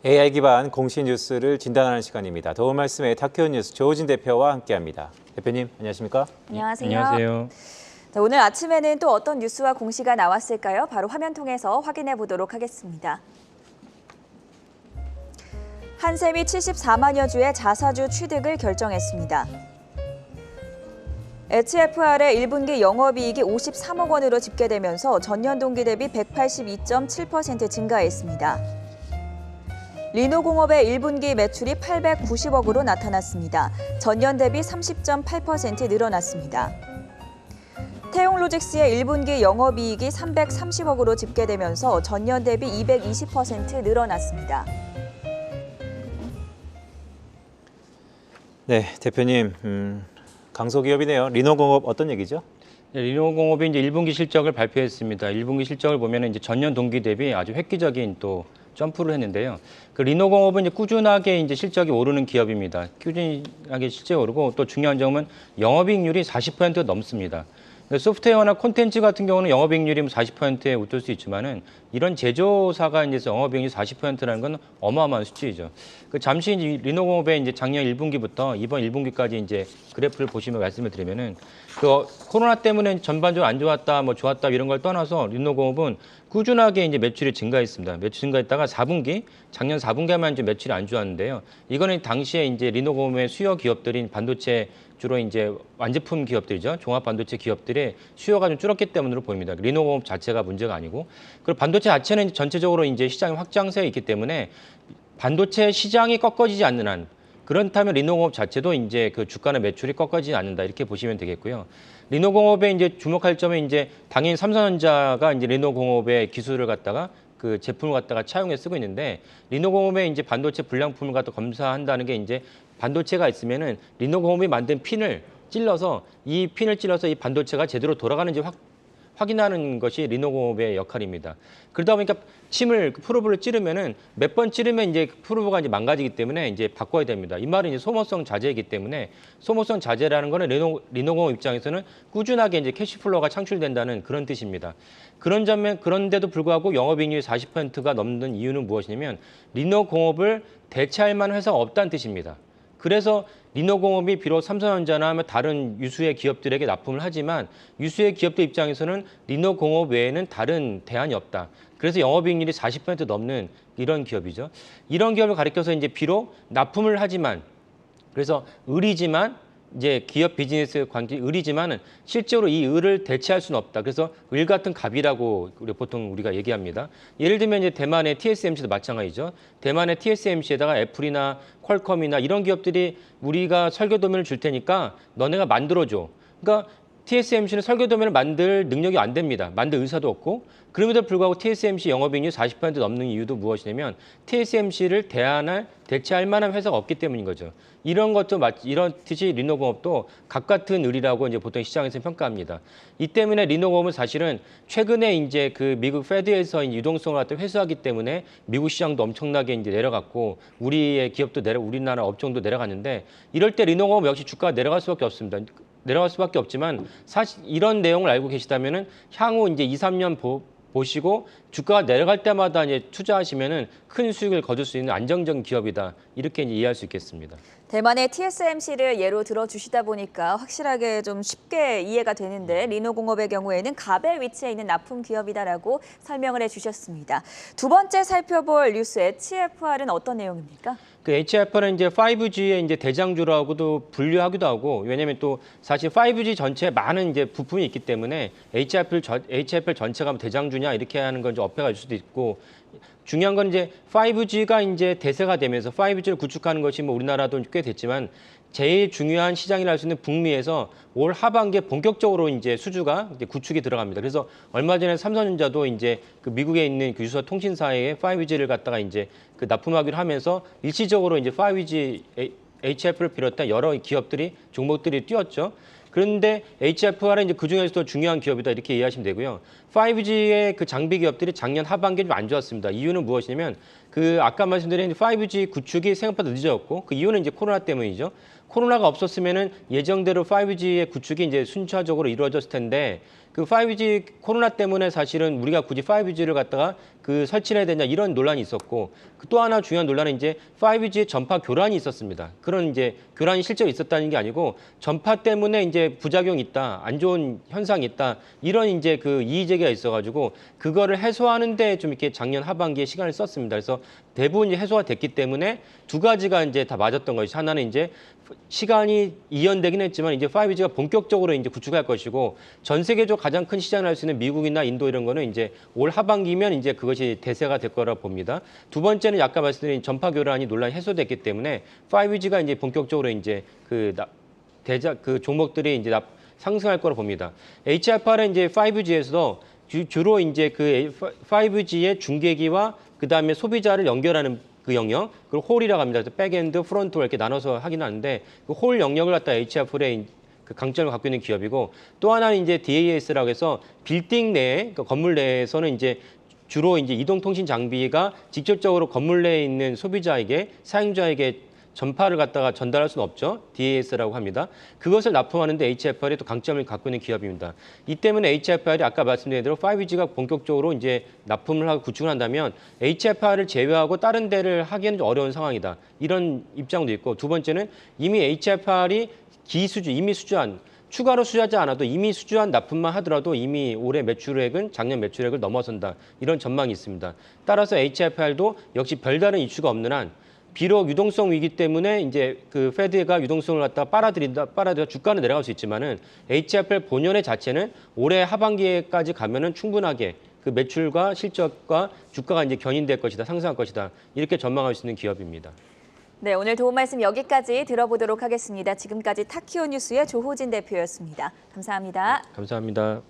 AI 기반 공시 뉴스를 진단하는 시간입니다. 도움 말씀에 다큐 뉴스 조우진 대표와 함께합니다. 대표님, 안녕하십니까? 안녕하세요. 안녕하세요. 자, 오늘 아침에는 또 어떤 뉴스와 공시가 나왔을까요? 바로 화면 통해서 확인해 보도록 하겠습니다. 한샘이 74만여 주의 자사주 취득을 결정했습니다. HFR의 1분기 영업이익이 53억 원으로 집계되면서 전년 동기 대비 182.7% 증가했습니다. 리노공업의 1분기 매출이 890억으로 나타났습니다. 전년 대비 30.8% 늘어났습니다. 태용로직스의 1분기 영업이익이 330억으로 집계되면서 전년 대비 220% 늘어났습니다. 네, 대표님, 강소기업이네요. 리노공업 어떤 얘기죠? 네, 리노공업이 이제 1분기 실적을 발표했습니다. 1분기 실적을 보면 이제 전년 동기 대비 아주 획기적인 또 점프를 했는데요. 그 리노공업은 이제 꾸준하게 이제 실적이 오르는 기업입니다. 꾸준하게 실적이 오르고 또 중요한 점은 영업이익률이 40% 넘습니다. 소프트웨어나 콘텐츠 같은 경우는 영업이익률이 40%에 웃돌 수 있지만은 이런 제조사가 이제 영업이익률이 40%라는 건 어마어마한 수치이죠. 그 잠시 이제 리노공업의 이제 작년 1분기부터 이번 1분기까지 이제 그래프를 보시면 말씀을 드리면은 그 코로나 때문에 전반적으로 안 좋았다, 뭐 좋았다 이런 걸 떠나서 리노공업은 꾸준하게 이제 매출이 증가했습니다. 매출 증가했다가 4분기, 작년 4분기만 이제 매출이 안 좋았는데요. 이거는 당시에 이제 리노공업의 수요 기업들인 반도체 주로 이제 완제품 기업들이죠. 종합 반도체 기업들의 수요가 좀 줄었기 때문으로 보입니다. 리노공업 자체가 문제가 아니고. 그리고 반도체 자체는 전체적으로 이제 시장이 확장세에 있기 때문에 반도체 시장이 꺾어지지 않는 한 그렇다면 리노공업 자체도 이제 그 주가나 매출이 꺾어지지 않는다 이렇게 보시면 되겠고요. 리노공업에 이제 주목할 점은 이제 당연히 삼성전자가 이제 리노공업의 기술을 갖다가 그 제품을 갖다가 차용해 쓰고 있는데 리노공업의 이제 반도체 불량품을 갖다 검사한다는 게 이제 반도체가 있으면은 리노공업이 만든 핀을 찔러서 이 반도체가 제대로 돌아가는지 확인하는 것이 리노공업의 역할입니다. 그러다 보니까 프로브를 찌르면은 몇 번 찌르면 이제 프로브가 이제 망가지기 때문에 이제 바꿔야 됩니다. 이 말은 이제 소모성 자재이기 때문에 소모성 자재라는 거는 리노공업 입장에서는 꾸준하게 이제 캐시플로우가 창출된다는 그런 뜻입니다. 그런데도 불구하고 영업이익률이 40%가 넘는 이유는 무엇이냐면 리노공업을 대체할 만한 회사가 없다는 뜻입니다. 그래서 리노공업이 비록 삼성전자나 다른 유수의 기업들에게 납품을 하지만 유수의 기업들 입장에서는 리노공업 외에는 다른 대안이 없다. 그래서 영업이익률이 40% 넘는 이런 기업이죠. 이런 기업을 가리켜서 이제 비록 납품을 하지만 그래서 을이지만 이제 기업 비즈니스 관계 을이지만은 실제로 이 을을 대체할 수는 없다. 그래서 을 같은 갑이라고 보통 우리가 얘기합니다. 예를 들면 이제 대만의 TSMC도 마찬가지죠. 대만의 TSMC에다가 애플이나 퀄컴이나 이런 기업들이 우리가 설계 도면을 줄 테니까 너네가 만들어줘. 그러니까 TSMC는 설계 도면을 만들 능력이 안 됩니다. 만들 의사도 없고. 그럼에도 불구하고 TSMC 영업이익률 40% 넘는 이유도 무엇이냐면 TSMC를 대체할 만한 회사가 없기 때문인 거죠. 이렇듯이 리노공업도 각 같은 을이라고 이제 보통 시장에서 평가합니다. 이 때문에 리노공업은 사실은 최근에 이제 그 미국 페드에서 유동성을 갖다 회수하기 때문에 미국 시장도 엄청나게 이제 내려갔고 우리의 기업도 우리나라 업종도 내려갔는데 이럴 때 리노공업 역시 주가가 내려갈 수밖에 없습니다. 내려갈 수밖에 없지만 사실 이런 내용을 알고 계시다면은 향후 이제 2, 3년 보시고 주가가 내려갈 때마다 이제 투자하시면은 큰 수익을 거둘 수 있는 안정적인 기업이다. 이렇게 이제 이해할 수 있겠습니다. 대만의 TSMC를 예로 들어주시다 보니까 확실하게 좀 쉽게 이해가 되는데 리노공업의 경우에는 갑의 위치에 있는 납품 기업이다라고 설명을 해주셨습니다. 두 번째 살펴볼 뉴스 HFR은 어떤 내용입니까? 그 HFR은 이제 5G의 이제 대장주라고도 분류하기도 하고 왜냐면 또 사실 5G 전체에 많은 이제 부품이 있기 때문에 HFR 전체가 대장주냐 이렇게 하는 건 좀 어폐가 될 수도 있고 중요한 건 이제 5G가 이제 대세가 되면서 5G를 구축하는 것이 뭐 우리나라도 꽤 됐지만 제일 중요한 시장이라 할 수 있는 북미에서 올 하반기에 본격적으로 이제 수주가 이제 구축이 들어갑니다. 그래서 얼마 전에 삼성전자도 이제 그 미국에 있는 그 유사 통신사에 5G를 갖다가 이제 그 납품하기로 하면서 일시적으로 이제 5G HF를 비롯한 여러 기업들이 종목들이 뛰었죠. 그런데 HFR은 이제 그 중에서도 중요한 기업이다 이렇게 이해하시면 되고요. 5G의 그 장비 기업들이 작년 하반기에 좀 안 좋았습니다. 이유는 무엇이냐면 그 아까 말씀드린 5G 구축이 생각보다 늦어졌고 그 이유는 이제 코로나 때문이죠. 코로나가 없었으면은 예정대로 5G의 구축이 이제 순차적으로 이루어졌을 텐데 그 5G 코로나 때문에 사실은 우리가 굳이 5G를 갖다가 그 설치를 해야 되냐 이런 논란이 있었고 또 하나 중요한 논란은 이제 5G의 전파 교란이 있었습니다. 그런 이제 교란이 실제로 있었다는 게 아니고 전파 때문에 이제 부작용이 있다, 안 좋은 현상이 있다 이런 이제 그 이의 제기가 있어가지고 그거를 해소하는데 좀 이렇게 작년 하반기에 시간을 썼습니다. 그래서 대부분 이제 해소가 됐기 때문에 두 가지가 이제 다 맞았던 것이 하나는 이제 시간이 이연되긴 했지만 이제 5G가 본격적으로 이제 구축할 것이고 전 세계적으로 가장 큰 시장을 할 수 있는 미국이나 인도 이런 거는 이제 올 하반기면 이제 그것이 대세가 될 거라 봅니다. 두 번째는 아까 말씀드린 전파 교란이 논란이 해소됐기 때문에 5G가 이제 본격적으로 이제 그 종목들이 이제 상승할 거라 봅니다. HFR은 이제 5G에서도 주로 이제 그 5G의 중계기와 그 다음에 소비자를 연결하는 그 영역, 그리고 홀이라고 합니다. 그래서 백엔드, 프론트로 이렇게 나눠서 하긴 하는데 그 홀 영역을 갖다 HFR의 그 강점을 갖고 있는 기업이고 또 하나는 이제 DAS라고 해서 빌딩 내에, 그러니까 건물 내에서는 이제 주로 이제 이동통신 장비가 직접적으로 건물 내에 있는 소비자에게 사용자에게 전파를 갖다가 전달할 수는 없죠. DAS라고 합니다. 그것을 납품하는데 HFR이 또 강점을 갖고 있는 기업입니다. 이 때문에 HFR이 아까 말씀드린 대로 5G가 본격적으로 이제 납품을 하고 구축을 한다면 HFR을 제외하고 다른 데를 하기에는 좀 어려운 상황이다. 이런 입장도 있고 두 번째는 이미 HFR이 이미 수주한 추가로 수주하지 않아도 이미 수주한 납품만 하더라도 이미 올해 매출액은 작년 매출액을 넘어선다. 이런 전망이 있습니다. 따라서 HFR도 역시 별다른 이슈가 없는 한 비록 유동성 위기 때문에 이제 그 페드가 유동성을 갖다 빨아들여 주가는 내려갈 수 있지만은 HFR 본연의 자체는 올해 하반기에까지 가면은 충분하게 그 매출과 실적과 주가가 이제 견인될 것이다, 상승할 것이다 이렇게 전망할 수 있는 기업입니다. 네, 오늘 도움 말씀 여기까지 들어보도록 하겠습니다. 지금까지 타키오 뉴스의 조호진 대표였습니다. 감사합니다. 감사합니다.